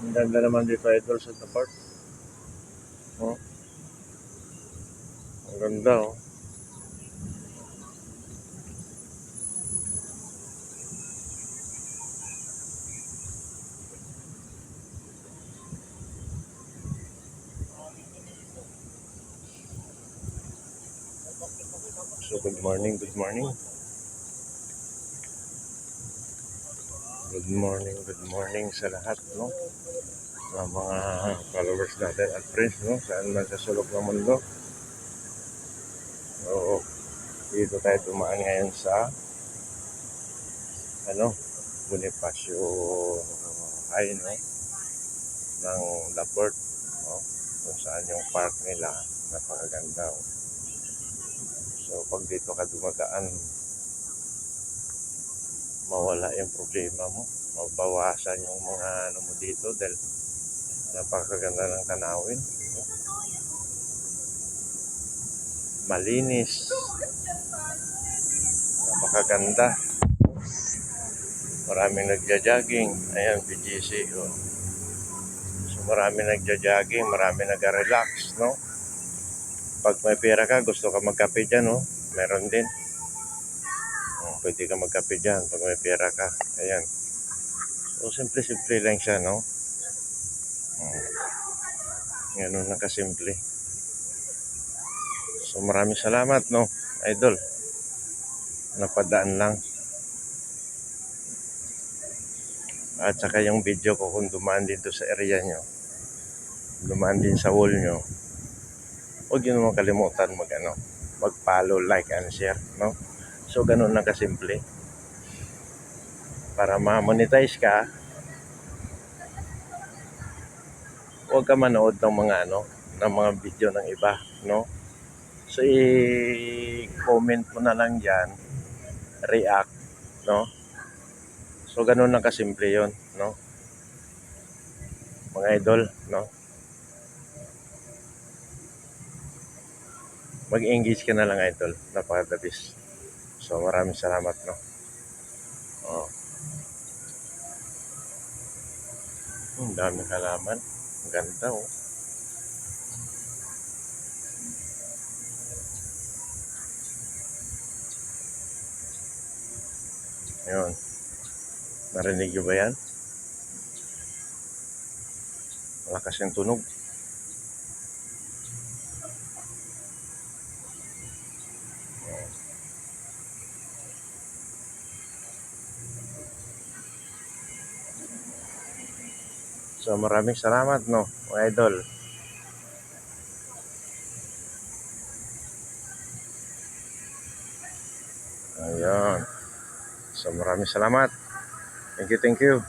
Ang ganda naman dito, idol, sa Tapart. Oh, ang ganda, oh. So, good morning, good morning. Good morning sa lahat, no? Sa mga followers natin at friends, no? Saan man sa sulok ng mundo. So, dito tayo dumaan ngayon sa, Bonifacio High, no? Ng Laport, no? Kung saan yung park nila, napakaganda, oh. So, pag dito ka dumadaan, mawala yung problema mo. Mabawasan yung mga ano mo dito dahil napakaganda ng tanawin. Malinis. Napakaganda. Maraming nagja-jogging. Ayan, BGC. Oh. So, maraming nagja-jogging. Maraming nag-relax, no? Pag may pera ka, gusto ka magkape dyan, no? Meron din. Pwede ka magkape dyan pag may pera ka. Ayan. So, simple-simple lang siya, no? Ganun lang kasimple. So, maraming salamat, no? Idol. Napadaan lang. At saka yung video ko kung dumaan dito sa area nyo, dumaan din sa wall nyo, huwag nyo naman kalimutan mag-follow, like, and share, no? So, ganun lang kasimple. Para ma-monetize ka, huwag ka manood ng ng mga video ng iba, no? So, i-comment mo na lang dyan, react, no? So, ganun lang kasimple yon, no? Mga idol, no? Mag-engage ka na lang, idol. Napakadabis. So, maraming salamat, no? Oh. Ang daming halaman. Ang ganda, oh. Ayun. Narinig nyo ba yan? Malakas yung tunog. So, maraming salamat, no, mga idol. Ayun. So, maraming salamat. Thank you, thank you.